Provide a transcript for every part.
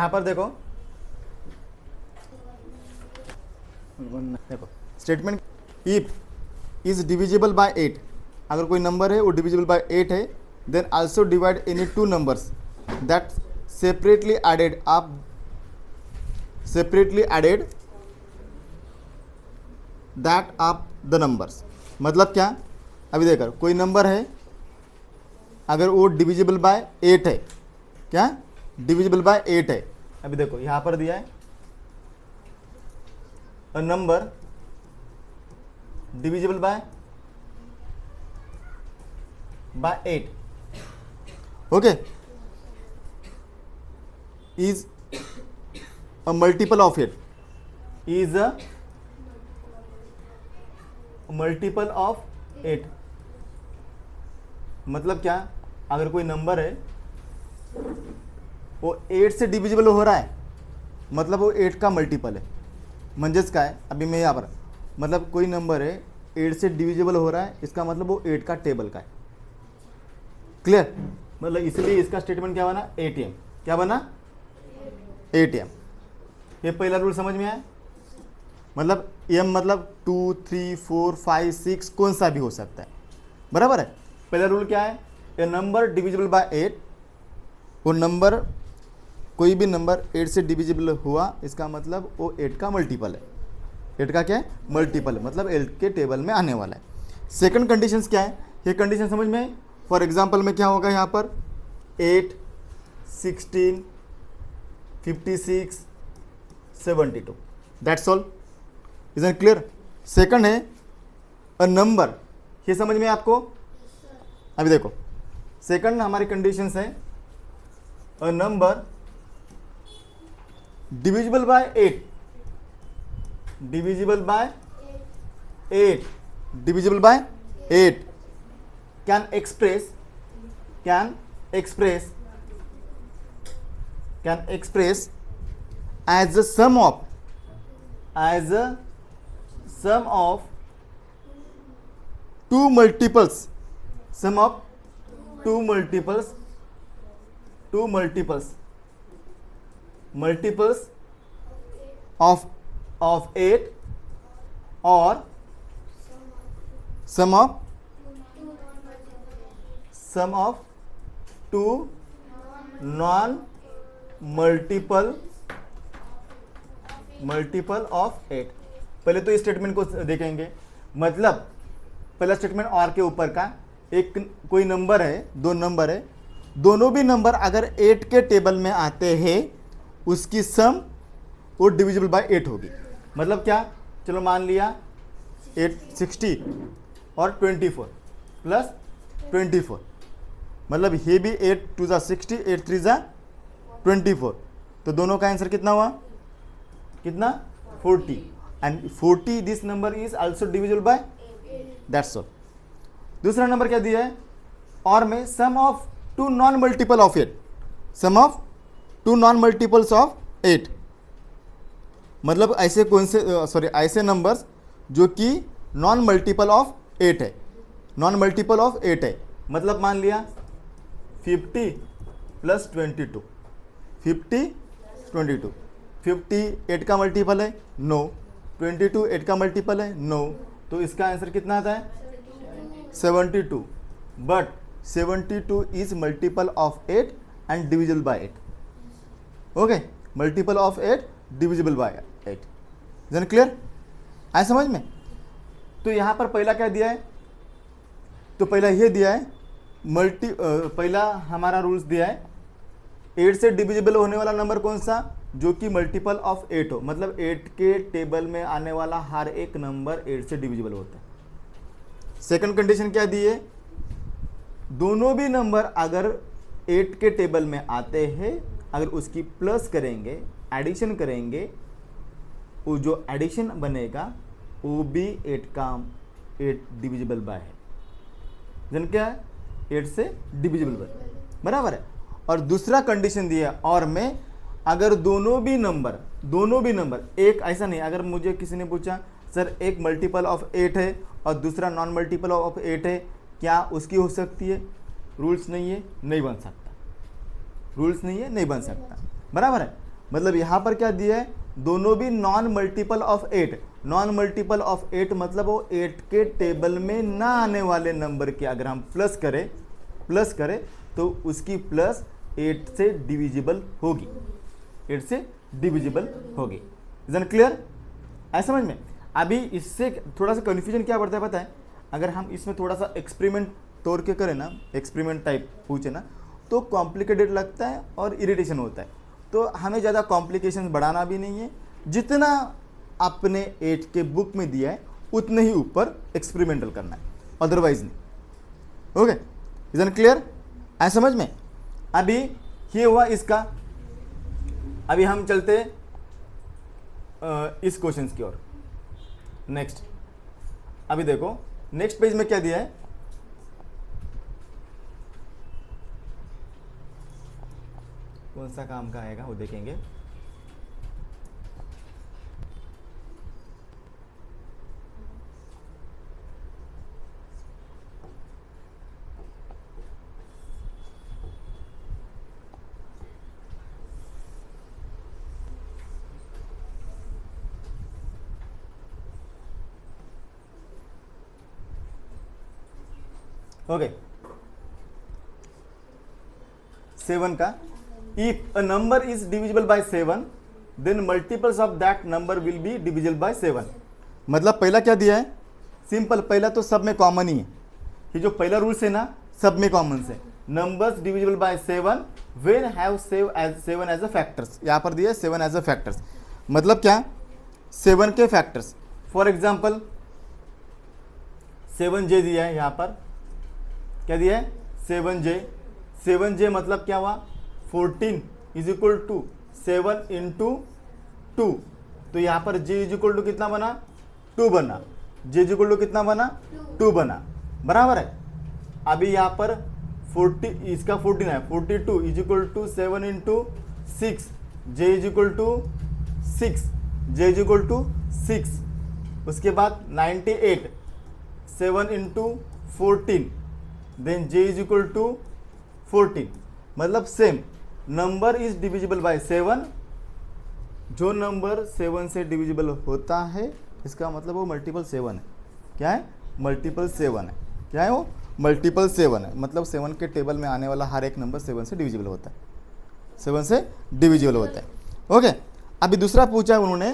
यहाँ पर देखो statement if is divisible by 8, अगर कोई नंबर है वो डिविजिबल बाय 8 है, then also divide any two numbers that separately added that of the numbers. मतलब क्या, अभी देखो कोई नंबर है, अगर वो डिविजिबल बाय 8 है, क्या डिविजिबल बाय 8 है। अभी देखो यहां पर दिया है a number divisible by 8, okay, is a multiple of 8, is a multiple of 8। मतलब क्या, अगर कोई नंबर है वो 8 से डिविजिबल हो रहा है, मतलब वो 8 का मल्टीपल है। म्हणजेच काय, अभी मैं यहाँ पर मतलब कोई नंबर है 8 से डिविजिबल हो रहा है, इसका मतलब वो 8 का टेबल का है। क्लियर, मतलब इसलिए इसका स्टेटमेंट क्या बना, एटीएम। क्या बना, एटीएम। ये पहला रूल समझ में आया। मतलब एम मतलब 2, 3, 4, 5, 6 कौन सा भी हो सकता है, बराबर है। पहला रूल क्या है, ए नंबर डिविजिबल बाय 8, वो नंबर कोई भी नंबर 8 से डिविजिबल हुआ, इसका मतलब वो 8 का मल्टीपल है। 8 का क्या है, मल्टीपल, मतलब 8 के टेबल में आने वाला है। सेकंड कंडीशन क्या है, ये कंडीशन समझ में आई। फॉर एग्जांपल में क्या होगा यहाँ पर 8, 16, 56, 72, that's all. Is it clear. Second है अ नंबर, ये समझ में आपको। अभी देखो सेकंड हमारी कंडीशंस है a number divisible by 8, divisible by 8, divisible by 8 can express as a sum of two multiples of 8 or sum of two non multiple of 8। पहले तो इस स्टेटमेंट को देखेंगे। मतलब पहला स्टेटमेंट और के ऊपर का, एक कोई नंबर है, दो नंबर है, दोनों भी नंबर अगर 8 के टेबल में आते हैं, उसकी सम वो डिविजिबल बाय 8 होगी। मतलब क्या, चलो मान लिया 8, 60 और 24 प्लस 24, मतलब ये भी 8 2 जा 60, 8 3 जा 24, तो दोनों का आंसर कितना हुआ, कितना 40, and 40 this number is also divisible by, that's all. दूसरा नंबर क्या दिया है, और में sum of two non multiple of 8, sum of two non multiples of 8। मतलब ऐसे कौन से ऐसे नंबर्स जो कि नॉन मल्टीपल ऑफ 8 है, नॉन मल्टीपल ऑफ 8 है। मतलब मान लिया 50 प्लस 22, 50 22, 50 8 का मल्टीपल है, नो। 22 8 का मल्टीपल है, नो। तो इसका आंसर कितना आता है, 72। But 72 is multiple of 8 and divisible by 8। Okay, multiple of 8 divisible by 8। जन क्लियर, आए समझ में। तो यहां पर पहला क्या दिया है, तो पहला ये दिया है पहला हमारा रूल्स दिया है 8 से डिविजिबल होने वाला नंबर कौन सा, जो कि मल्टीपल ऑफ 8 हो। मतलब 8 के टेबल में आने वाला हर एक नंबर 8 से डिविजिबल होता है। सेकंड कंडीशन क्या दी है, दोनों भी नंबर अगर 8 के टेबल में आते हैं, अगर उसकी प्लस करेंगे, एडिशन करेंगे, वो जो एडिशन बनेगा वो भी 8 डिविजिबल बाय है। जन क्या है, 8 से डिविजिबल बाय, बराबर है। और दूसरा कंडीशन दिया और में अगर दोनों भी नंबर एक, ऐसा नहीं, अगर मुझे किसी ने पूछा सर एक मल्टीपल ऑफ 8 है और दूसरा नॉन मल्टीपल ऑफ 8 है, क्या उसकी हो सकती है, रूल्स नहीं है, नहीं बन सकता, रूल्स नहीं है, नहीं बन सकता, बराबर है। मतलब यहाँ पर क्या दिया है, दोनों भी non multiple of 8। Non multiple of 8 मतलब वो 8 के टेबल में ना आने वाले नंबर के अगर हम प्लस करें तो उसकी प्लस 8 से डिविजिबल होगी, 8 से डिविजिबल होगी। Is it clear? है समझ में? अभी इससे थोड़ा सा कन्फ्यूजन क्या बढ़ता है पता है, अगर हम इसमें थोड़ा सा एक्सपेरिमेंट तोड़ के करें ना, एक्सपेरिमेंट टाइप पूछे ना, तो कॉम्प्लिकेटेड लगता है और इरिटेशन होता है। तो हमें ज़्यादा कॉम्प्लिकेशन बढ़ाना भी नहीं है, जितना आपने 8 के बुक में दिया है उतने ही ऊपर एक्सपेरिमेंटल करना है, अदरवाइज नहीं। Okay, is it clear? है समझ में? अभी ये हुआ इसका। अभी हम चलते इस क्वेश्चन की ओर। नेक्स्ट, अभी देखो नेक्स्ट पेज में क्या दिया है, कौन सा काम का आएगा वो देखेंगे। ओके, 7 का, if a number is divisible by 7 then multiples of that number will be divisible by 7। मतलब पहला क्या दिया है, सिंपल, पहला तो सब में कॉमन ही है, ये जो पहला रूल्स है ना सब में कॉमन से, numbers divisible by 7 when have 7 as a factors. यहाँ पर दिया है 7 एज अ फैक्टर्स, मतलब क्या, 7 के फैक्टर्स। फॉर एग्जाम्पल 7J दिया है, यहाँ पर क्या दिया है 7J मतलब क्या हुआ, 14 इज इक्वल टू 7 इंटू 2। तो यहाँ पर J इज इक्वल टू कितना बना, 2 बना, J इज इक्वल टू कितना बना, 2 बना, बराबर है। अभी यहाँ पर 40, इसका 14 है, 42 is equal to 7 into 6, J is equal to 6, J is equal to 6। उसके बाद 98, 7 into 14, then J is equal to 14। मतलब same, number is divisible by 7, जो नंबर 7 से डिविजिबल होता है इसका मतलब वो मल्टीपल 7 है। क्या है, मल्टीपल 7 है। क्या है वो, मल्टीपल 7 है, मतलब 7 के टेबल में आने वाला हर एक नंबर 7 से डिविजिबल होता है, 7 से डिविजिबल होता है। ओके, अभी दूसरा पूछा उन्होंने,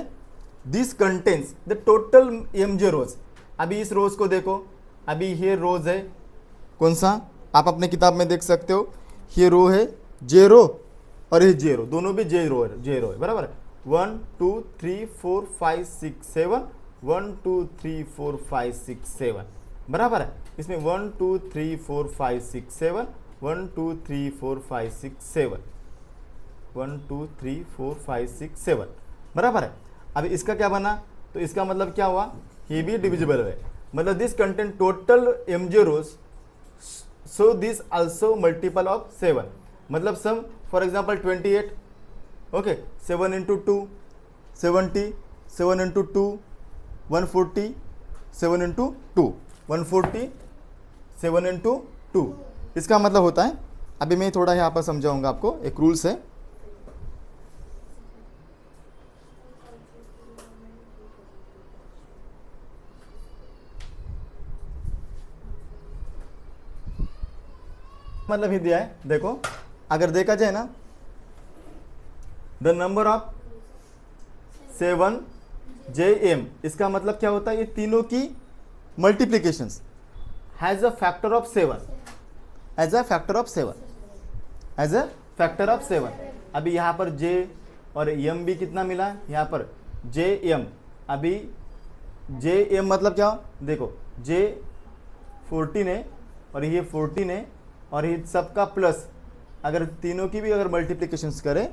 this contains the total MJ रोज। अभी इस रोज को देखो, अभी ये रोज है, कौन सा, आप अपने किताब में देख सकते हो, ये रो है J रो और ये J रो, दोनों भी J रो है, बराबर है। 1 2 3 4 5 6 7, 1 2 3 4 5 6 7, बराबर है। इसमें 1 2 3 4 5 6 7, 1 2 3 4 5 6 7, 1 2 3 4 5 6 7, बराबर है। अब इसका क्या बना, तो इसका मतलब क्या हुआ, ये भी डिविजिबल है, मतलब दिस कंटेंट टोटल MJ रोज, so this also multiple of 7। मतलब sum, for example 28, okay, 7 into 2 70, 7 into 2 140, 7 into 2 140, 7 into 2। इसका मतलब होता है, अभी मैं थोड़ा यहाँ पर समझाऊंगा आपको, एक रूल्स है। मतलब ही दिया है, देखो अगर देखा जाए ना, द नंबर ऑफ 7JM, इसका मतलब क्या होता है, ये तीनों की multiplications has a factor of 7, as a factor of 7, as a factor of 7। अभी यहाँ पर J और M भी कितना मिला, यहाँ पर JM, अभी JM मतलब क्या, देखो J 14 है और ये 14 है और ये सबका प्लस, अगर तीनों की भी अगर मल्टीप्लिकेशंस करें,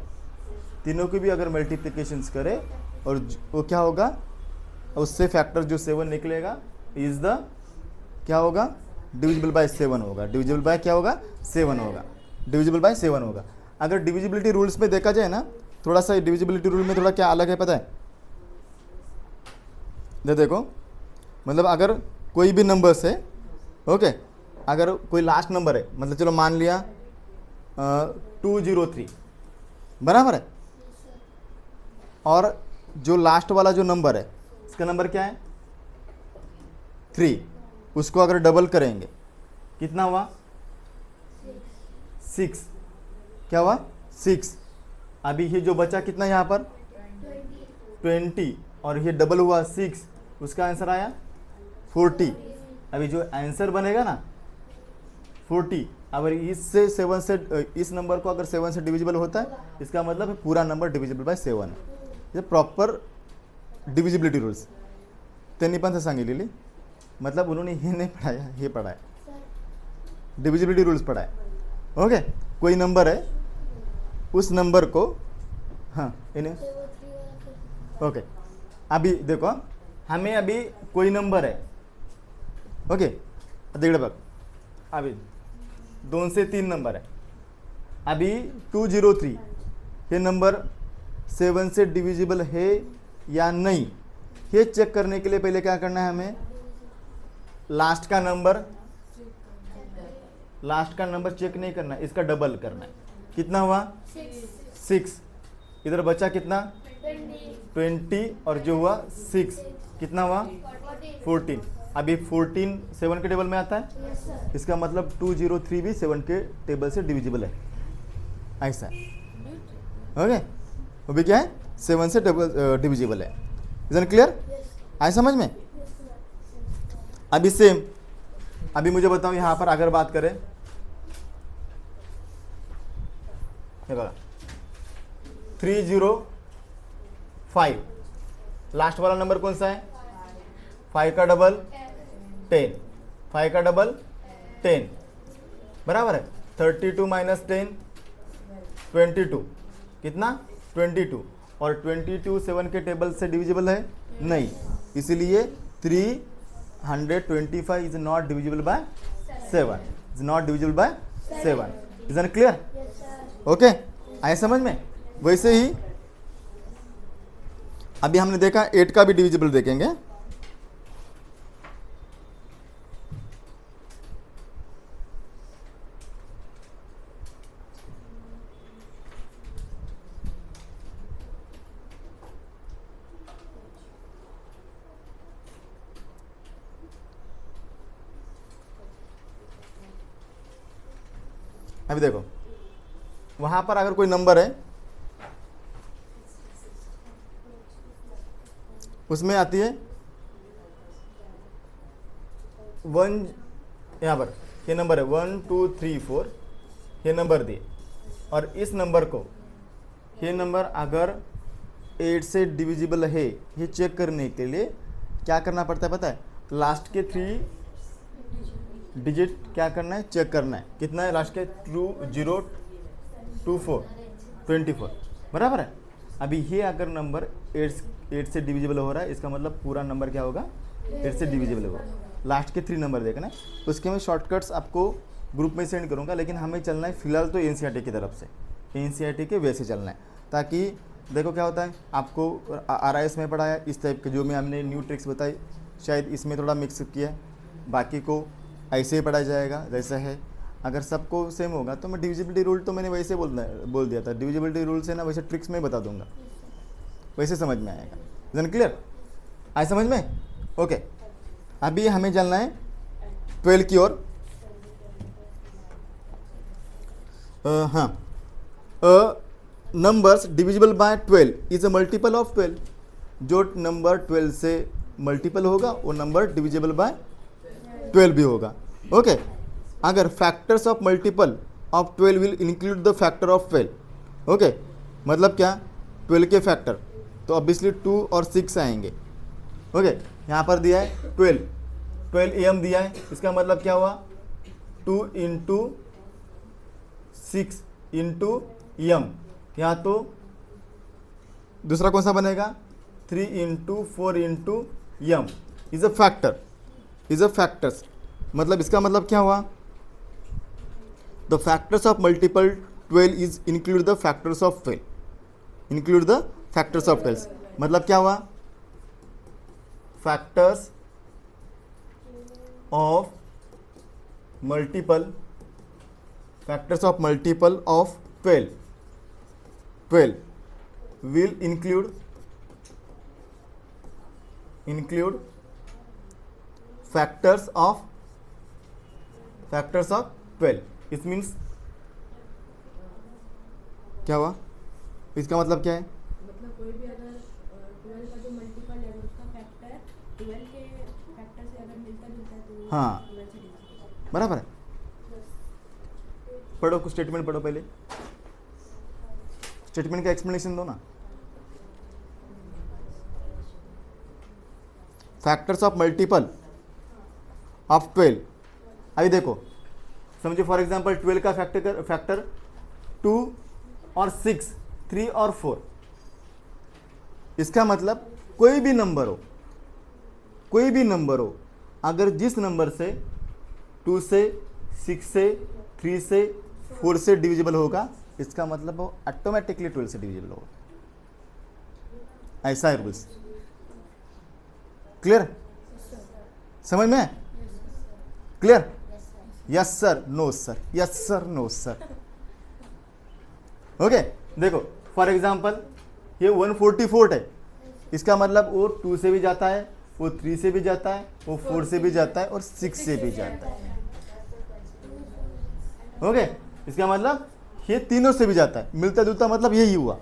तीनों की भी अगर मल्टीप्लिकेशंस करें और वो क्या होगा, उससे फैक्टर जो 7 निकलेगा इज द क्या होगा, डिविजिबल बाय 7 होगा, डिविजिबल बाय क्या होगा, 7 होगा, डिविजिबल बाय 7 होगा। अगर डिविजिबिलिटी रूल्स में देखा जाए ना, थोड़ा सा डिविजिबिलिटी रूल में थोड़ा क्या अलग है पता है, देखो मतलब अगर कोई भी नंबर्स है, ओके, अगर कोई लास्ट नंबर है, मतलब चलो मान लिया 203, बराबर है, और जो लास्ट वाला जो नंबर है, इसका नंबर क्या है 3, उसको अगर डबल करेंगे कितना हुआ 6, क्या हुआ 6। अभी ये जो बचा कितना यहाँ पर 20 और ये डबल हुआ 6, उसका आंसर आया 40। अभी जो आंसर बनेगा ना 40, अगर इससे 7 से इस नंबर को अगर 7 से डिविजिबल होता है, इसका मतलब है पूरा नंबर डिविजिबल बाय 7 है। ये प्रॉपर डिविजिबिलिटी रूल्स त्यांनी पण सांगितलेली, मतलब उन्होंने ये नहीं पढ़ाया, ये पढ़ाया, डिविजिबिलिटी रूल्स पढ़ाया। ओके, कोई नंबर है, उस नंबर को, हाँ इन्हें, ओके, अभी देखो हमें अभी कोई नंबर है, ओके देख बघ, अभी 2 से 3 नंबर है, अभी 203 ये नंबर 7 से डिविजिबल है या नहीं, ये चेक करने के लिए पहले क्या करना है हमें, लास्ट का नंबर चेक नहीं करना है, इसका डबल करना है। कितना हुआ 6, इधर बचा कितना 20 और जो हुआ 6 कितना हुआ 14। अभी 14 7 के टेबल में आता है, इसका मतलब 203 भी 7 के टेबल से डिविजिबल है, ऐसा ओके। वो भी क्या है 7 से डिविजिबल है। Is it clear? आए समझ में? अभी सेम, अभी मुझे बताओ यहाँ पर अगर बात करें, ये बघा 305, लास्ट वाला नंबर कौन सा है 5 का डबल 10, 5 का डबल 10 बराबर है। 32 माइनस 10 22, कितना 22, और 22 7 के टेबल से डिविजिबल है नहीं, इसलिए 325 is not divisible by 7, is not divisible by 7। Is it clear? Okay, आए समझ में? वैसे ही अभी हमने देखा 8 का भी डिविजिबल देखेंगे। अभी देखो वहां पर अगर कोई नंबर है, उसमें आती है 1, यहाँ पर ये नंबर है 1 2 3 4, ये नंबर दिए, और इस नंबर को, ये नंबर अगर 8 से डिविजिबल है, ये चेक करने के लिए क्या करना पड़ता है पता है, लास्ट के 3 डिजिट क्या करना है, चेक करना है। कितना है लास्ट के 2024 24 बराबर है। अभी ये अगर नंबर 8 से डिविजिबल हो रहा है, इसका मतलब पूरा नंबर क्या होगा 8 से डिविजिबल होगा। लास्ट के 3 नंबर देखना है, उसके मैं शॉर्टकट्स आपको ग्रुप में सेंड करूंगा, लेकिन हमें चलना है फिलहाल तो एनसीईआरटी की तरफ से, एनसीईआरटी के वे से चलना है, ताकि देखो क्या होता है, आपको आरआईएस में पढ़ाया इस टाइप के, जो मैं हमने न्यू ट्रिक्स बताई शायद इसमें थोड़ा मिक्स किया है, बाकी को ऐसे ही पढ़ाया जाएगा जैसा है। अगर सबको सेम होगा तो मैं डिविजिबिलिटी रूल तो मैंने वैसे बोल दिया था, डिविजिबिलिटी रूल से ना वैसे ट्रिक्स में बता दूंगा, वैसे समझ में आएगा। जन क्लियर? आए समझ में? ओके, अभी हमें चलना है 12 की ओर। हाँ, numbers divisible bye 12 is a multiple of 12। जो नंबर 12 से मल्टीपल होगा वो नंबर डिविजिबल बाय 12 भी होगा। ओके, अगर factors of multiple of 12 will include the factor of 12। Okay, मतलब क्या 12 के फैक्टर तो ऑब्वियसली 2 और 6 आएंगे। ओके, यहाँ पर दिया है 12 एम दिया है, इसका मतलब क्या हुआ 2 इंटू 6 इंटू एम, यहाँ तो दूसरा कौन सा बनेगा 3 into 4 into M is a factor, is a factors. मतलब इसका मतलब क्या हुआ, the factors of multiple 12 is include the factors of 12, include the factors of 12। मतलब क्या हुआ, factors of multiple, factors of multiple of 12 will include include factors of 12. It means क्या हुआ, इसका मतलब क्या है? मतलब कोई भी अगर 12 का जो मल्टीपल है उसका फैक्टर 12 के फैक्टर से अगर मिलता जुलता है तो हाँ 12 से डिवाइड। बराबर है। पढ़ो कुछ स्टेटमेंट पढ़ो, पहले स्टेटमेंट का एक्सप्लेनेशन दो ना। Factors of multiple of 12। अभी देखो समझो फॉर एग्जांपल 12 का फैक्टर 2 और 6, 3 और 4। इसका मतलब कोई भी नंबर हो, अगर जिस नंबर से 2 से 6 से 3 से 4 से डिविजिबल होगा, इसका मतलब वो ऑटोमेटिकली 12 से डिविजिबल होगा। ऐसा है रूल्स। क्लियर? समझ में? Clear? Yes sir, no sir, yes sir, no sir. Okay देखो फॉर एग्जांपल ये 144 है, इसका मतलब वो 2 से भी जाता है, वो 3 से भी जाता है, वो 4 से भी जाता है और 6 से भी जाता है। ओके इसका मतलब ये तीनों से भी जाता है, मिलता जुलता मतलब यही हुआ।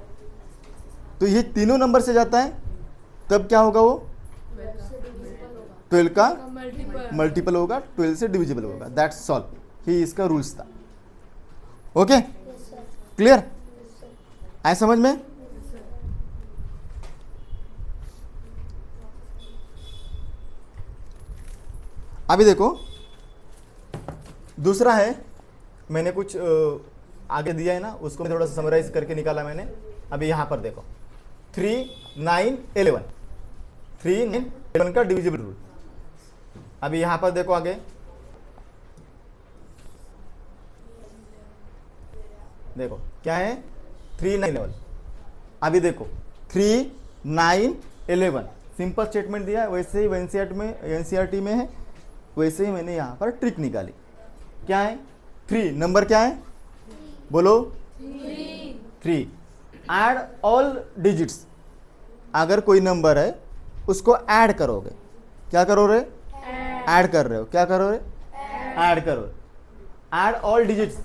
तो ये तीनों नंबर से जाता है, तब क्या होगा, वो 12 का मल्टीपल होगा, 12 से डिविजिबल होगा। दैट्स ऑल, ये इसका रूल्स था। Okay clear? आए समझ में? अभी देखो दूसरा है, मैंने कुछ आगे दिया है ना, उसको मैं थोड़ा सा समराइज करके निकाला मैंने। अभी यहां पर देखो 3, 9, 11, 3, 9, 11 का डिविजिबल रूल। अभी यहां पर देखो आगे, देखो क्या है 3, 9, 11। अभी देखो 3, 9, 11 सिंपल स्टेटमेंट दिया है, वैसे ही एनसीईआरटी में है, वैसे ही मैंने यहां पर ट्रिक निकाली। क्या है 3 नंबर क्या है बोलो 3। ऐड ऑल डिजिट्स, अगर कोई नंबर है उसको ऐड करोगे, क्या करो रे? ऐड कर रहे हो, क्या करो रे? ऐड करो। ऐड ऑल डिजिट्स,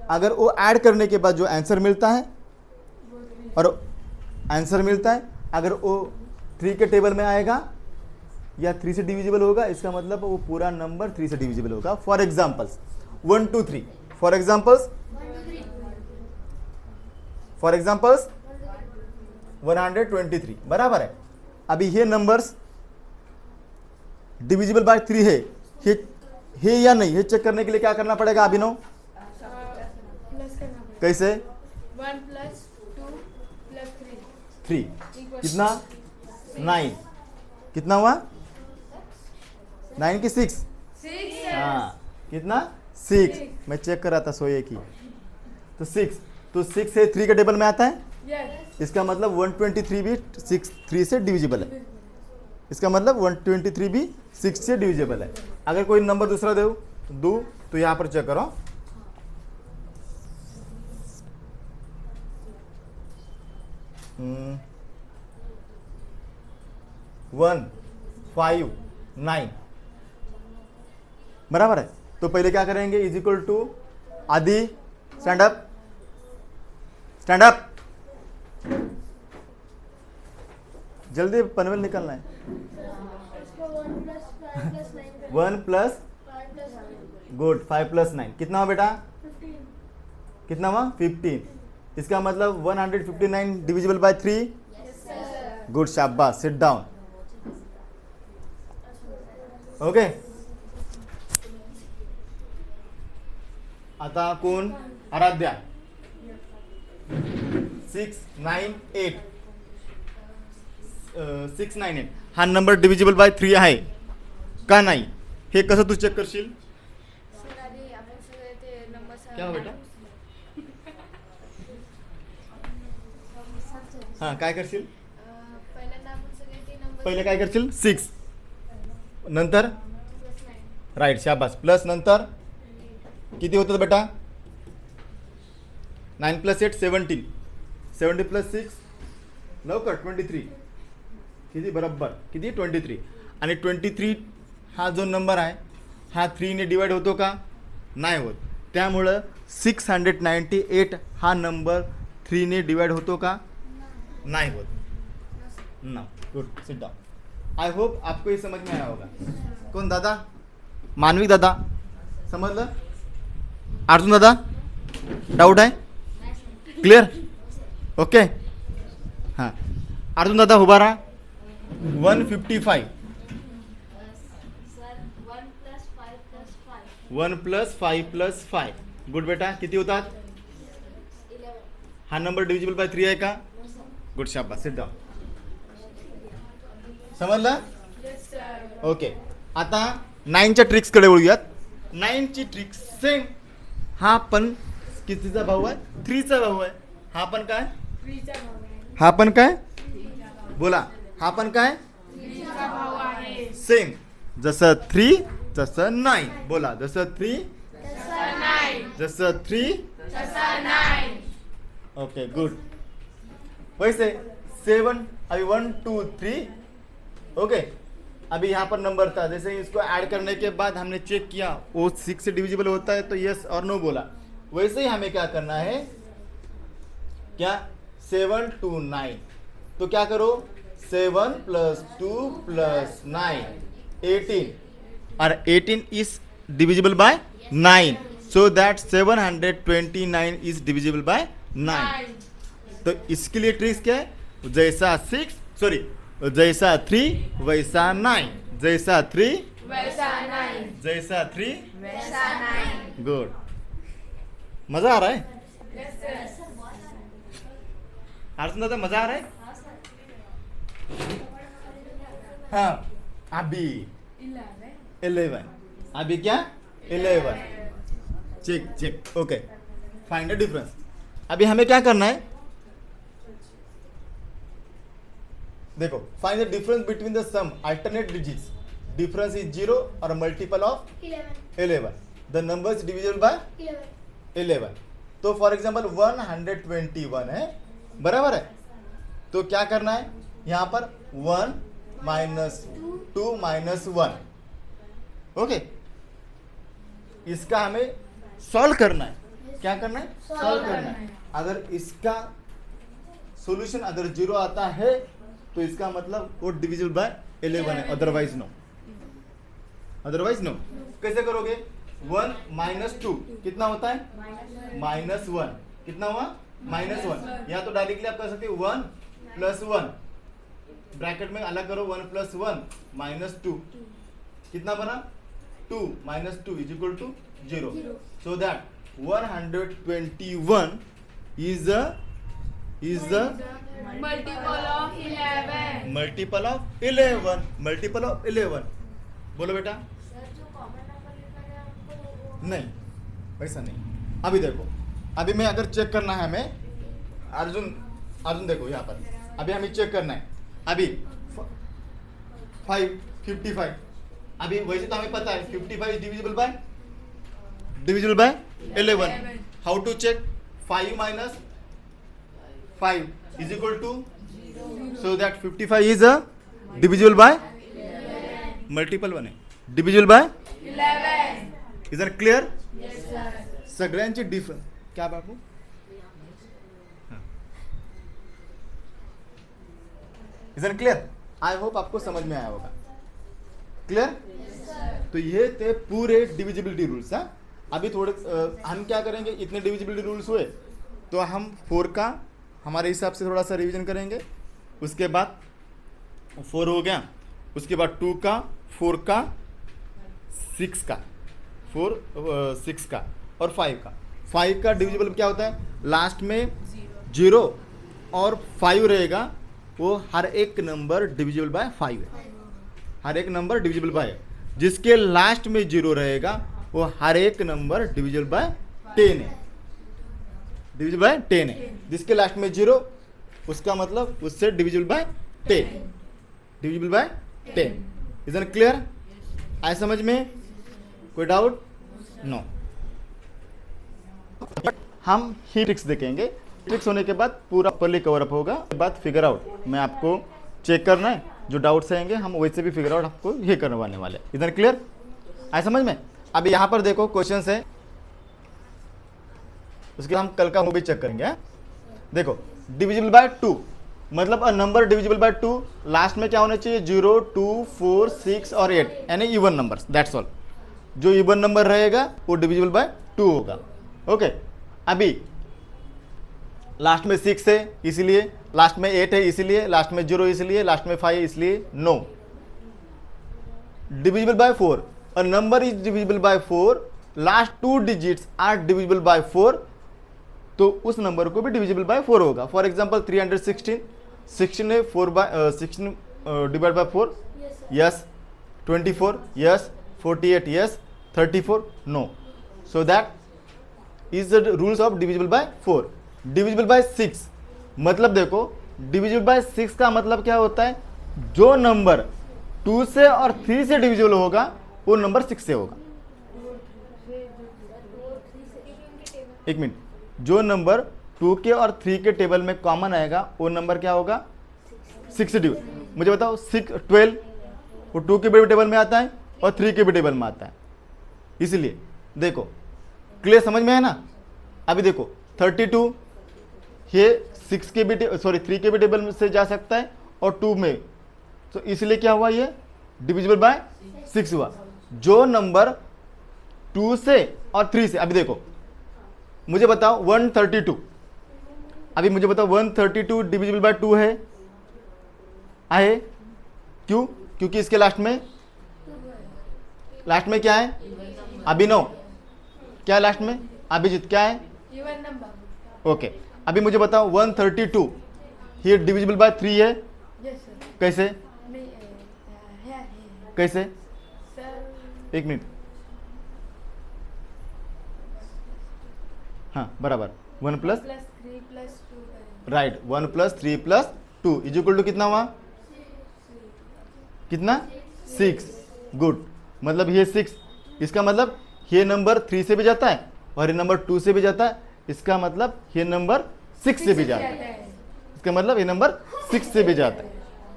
अगर वो ऐड करने के बाद जो आंसर मिलता है, और आंसर मिलता है अगर वो 3 के टेबल में आएगा या 3 से डिविजिबल होगा, इसका मतलब वो पूरा नंबर 3 से डिविजिबल होगा। फॉर एग्जांपल्स 1 2 3, फॉर एग्जांपल्स 123 बराबर है। अभी ये नंबर्स डिविजिबल बाय 3 है या नहीं, ये चेक करने के लिए क्या करना पड़ेगा अभिनव? प्लस करना पड़ेगा। कैसे? 1 + 2 + 3 कितना? 9 कितना हुआ? 9 की 6? 6 हाँ कितना? 6। मैं चेक कर रहा था सोए की। तो 6, तो 6 से 3 के टेबल में आता है, यस। इसका मतलब 123 भी 3 से डिविजिबल है। इसका मतलब 123 भी 6 से डिविजिबल है। अगर कोई नंबर दूसरा दो तो यहां पर चेक करो, 1 5 9 बराबर है। तो पहले क्या करेंगे, इज इक्वल टू आदि, स्टैंड अप, स्टैंड अप, जल्दी पनवेल निकलना है। 1 + गुड 5 + 9 कितना हुआ बेटा? 15। कितना हुआ? 15। इसका मतलब 159 डिविजिबल बाय 3। गुड शाबाश, सिट डाउन। ओके आता कोण? आराध्या 6 9 8 6 9 8 हा नंबर डिविजिबल बाय 3 आहे का नाही, हे कसं तू चेक करशील? सर आधी आपण सगळे ते नंबर क्या हो बेटा? हां काय करशील? पहिल्यांदा आपण सगळे ते नंबर पहिले काय करशील? 6 नंतर +9 राईट शाबास, प्लस नंतर किती होतं बेटा? 9 + 8 17, 17 + 6 लवकर 23, किती बरोबर किती 23 आणि 23 हा जो नंबर आहे हा 3 ने डिवाइड होतो का नाही होत त्यामुळं 698 हा नंबर 3 ने डिवाइड होतो का नहीं होता ना good sit down I hope आपको ये समझ में आया होगा कौन दादा मानविक दादा समझलं अर्जुन दादा डाउट है क्लियर ओके हाँ अर्जुन दादा उभा रहा 155 1 + 5 + 5 गुड बेटा किती होतात हा नंबर डिविजिबल बाय 3 आहे का गुड शाबास सिट डाउन समजलं ओके आता 9च्या ट्रिक्सकडे वळूयात 9ची ट्रिक्स सेम हा पण कितीचा भाऊ आहे 3चा भाऊ आहे हा पण काय हा पण काय बोला हा पण काय सेम जसं 3 तसं 9 बोला जसं 3 जसं 3 ओके गुड वैसे 7 अभी 1 2 3 ओके अभी यहाँ पर नंबर था जैसे ही इसको ऐड करने के बाद हमने चेक किया वो 6 से डिविजिबल होता है तो यस और नो बोला वैसे ही हमें क्या करना है क्या 7 to 9 तो क्या करो 7 + 2 + 9 18 और 18 is divisible by 9 so that 729 is divisible by 9 तो इसके लिए ट्रिक्स क्या है जैसा 6 सॉरी जैसा 3 वैसा 9 जैसा 3 जैसा 3 गुड मजा आ रहा है अर्जुन दादा मजा आ रहा है हाँ अभी 11 अभी क्या 11 check check okay find the difference अभी हमें क्या करना है देखो find the difference between the sum alternate digits difference is 0 और multiple of 11 the numbers divisible by 11 तो फॉर एग्जांपल 121 है बराबर है तो क्या करना है यहाँ पर 1 - 2 - 1 ओके इसका हमें सॉल्व करना है क्या करना है सॉल्व करना है अगर इसका सॉल्यूशन अगर 0 आता है तो इसका मतलब वो डिविजिबल बाय 11 है अदरवाइज नो कैसे करोगे 1 - 2 कितना होता है -1 कितना हुआ -1 या तो डायरेक्टली आप कर सकते हो 1 + 1 ब्रैकेट में अलग करो 1 + 1 -2 कितना बना 2 - 2 = 0 so that 121 is the multiple of 11 बोलो बेटा नहीं वैसा नहीं अभी देखो अभी मैं अगर चेक करना है हमें अर्जुन देखो यहाँ पर अभी हमें चेक करना है अभी 55 अभी वैसे तो हमें पता है 55 is divisible by 11 how to check 5 - 5 is equal to so that 55 is a divisible by multiple one है divisible by 11 is that clear yes sir सगळ्यांची डिफरन्स क्या बाबू is it clear I hope आपको समझ में आया होगा क्लियर yes, तो ये थे पूरे डिविजिबिलिटी रूल्स हाँ अभी थोड़े हम क्या करेंगे इतने डिविजिबिलिटी रूल्स हुए तो हम 4 का हमारे हिसाब से थोड़ा सा रिवीजन करेंगे उसके बाद 4 हो गया उसके बाद 2 का 4 का 6 का 4 6 का और 5 का डिविजिबल क्या होता है लास्ट में 0 और 5 रहेगा वो हर एक नंबर डिविजिबल बाय 5 है हर एक नंबर डिविजिबल बाय है जिसके लास्ट में 0 रहेगा वो हर एक नंबर डिविजिबल बाय 10 है डिविजिबल बाय 10 है जिसके लास्ट में 0 उसका मतलब उससे divisible by 10 divisible by 10 is it clear आए समझ में कोई डाउट नो हम ही ट्रिक्स देखेंगे ट्रिक्स होने के बाद पूरा प्रॉपर्ली कवर अप होगा बाद फिगर आउट में आपको चेक करना है जो डाउट्स आएंगे हम वैसे भी फिगर आउट आपको ये करवाने वाले। इधर क्लियर आए समझ में? अब यहाँ पर देखो क्वेश्चन है, उसके हम कल का मूवी चेक करेंगे। देखो डिविजिबल बाय 2 मतलब a number divisible by 2 last में क्या होना चाहिए 0, 2, 4, 6 और 8 यानी इवन नंबर्स, दैट्स ऑल। जो इवन नंबर रहेगा वो डिविजिबल बाय 2 होगा। ओके अभी लास्ट में 6 है इसीलिए, लास्ट में 8 है इसीलिए, लास्ट में 0 इसलिए, लास्ट में 5 इसलिए no. Divisible by 4 a number is divisible by 4 last 2 digits are divisible by 4 तो उस नंबर को भी डिविजिबल बाय 4 होगा। फॉर एग्जांपल 316 16 है 16 divide by 4 yes, 24 yes, 48 yes, 34 no. So that is the rules of divisible by 4। Divisible by 6 मतलब देखो divisible by 6 का मतलब क्या होता है, जो नंबर 2 से और 3 से डिविजिबल होगा वो नंबर 6 से होगा। एक मिनट, जो नंबर 2 के और 3 के टेबल में कॉमन आएगा वो नंबर क्या होगा 6 से डिविजिबल। मुझे बताओ 12 वो 2 के भी टेबल में आता है और 3 के भी टेबल में आता है, इसलिए देखो क्लियर समझ में है ना। अभी देखो 32 ये 6 के भी 3 के भी टेबल में से जा सकता है और 2 में, तो इसलिए क्या हुआ ये डिविजिबल बाय 6 हुआ। जो नंबर 2 से और 3 से, अभी देखो मुझे बताओ 132, अभी मुझे बताओ 132 डिविजिबल बाय 2 है आए, क्यों? क्योंकि इसके लास्ट में क्या है अभिनव, क्या है लास्ट में अभिजीत, क्या है इवन नंबर। ओके अभी मुझे बताओ 132 ये डिविजिबल बाय 3 है, यस सर। कैसे है कैसे? सर एक मिनट, हाँ बराबर 1 plus +3 + 2 right 1 + 3 + 2 is equal to कितना हुआ, कितना 6। गुड, मतलब ये 6, इसका मतलब ये नंबर 3 से भी जाता है और ये नंबर 2 से भी जाता है, इसका मतलब ये नंबर 6 से भी जाता है, इसका मतलब ये नंबर 6 से भी जाता है,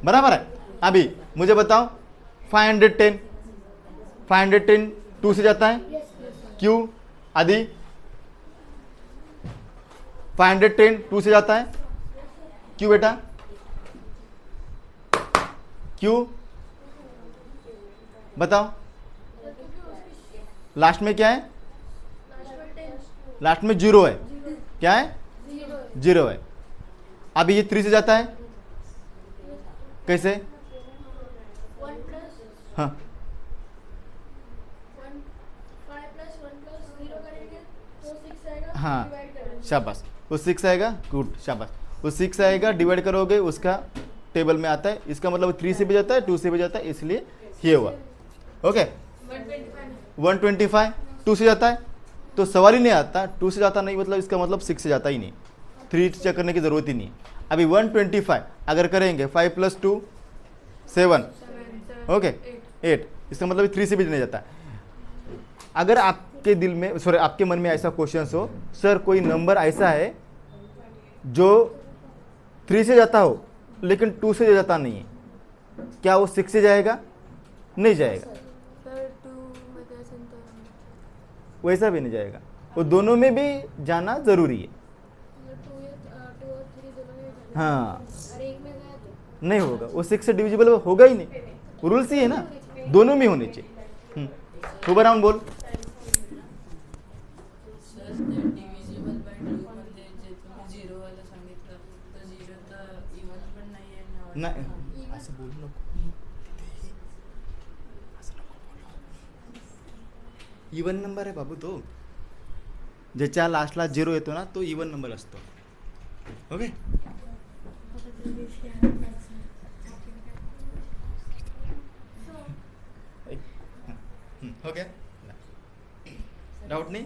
बराबर है। अभी मुझे बताओ 510 2 से जाता है, क्यों आदि 510 2 से जाता है, क्यों बेटा क्यों बताओ? लास्ट में क्या है, लास्ट में 0 है, क्या है 0 है। अभी ये 3 से जाता है, कैसे? 1 हाँ 5 + 1 + 0 करेंगे तो 6 आएगा। हाँ डिवाइड करेंगे शाबाश, वो 6 आएगा, गुड शाबाश, वो 6 आएगा, डिवाइड करोगे उसका टेबल में आता है, इसका मतलब 3 से भी जाता है 2 से भी जाता है, इसलिए ये हुआ। ओके 125 2 से जाता है, तो सवाल ही नहीं आता, 2 से जाता नहीं मतलब इसका मतलब 6 से जाता ही नहीं, 3 चेक करने की ज़रूरत ही नहीं। अभी 125 अगर करेंगे 5 + 2 7 ओके 8, इसका मतलब 3 से भी नहीं जाता। अगर आपके दिल में आपके मन में ऐसा क्वेश्चन हो, सर कोई नंबर ऐसा है जो 3 से जाता हो लेकिन 2 से जाता नहीं है, क्या वो 6 से जाएगा? नहीं जाएगा, सर 2 में कैसे तो वैसा भी नहीं जाएगा, वो दोनों में भी जाना जरूरी है। 2 और 3 दोनों में हाँ और एक में गया तो नहीं होगा, वो 6 से डिविजिबल होगा ही नहीं, रूल्स ही है ना, दोनों में होने चाहिए। हुबराउन बोल। सर डिव्हिजिबल बाय 2 मध्ये जे तुम्ही 0 वाला सांगितलं तर 0 तर इवन पण नाही आहे ना. नाही असं बोलू नको, इवन नंबर आहे बाबू तो, ज्याच्या लास्टला 0 येतो ना तो इवन नंबर असतो। ओके ओके डाउट नहीं।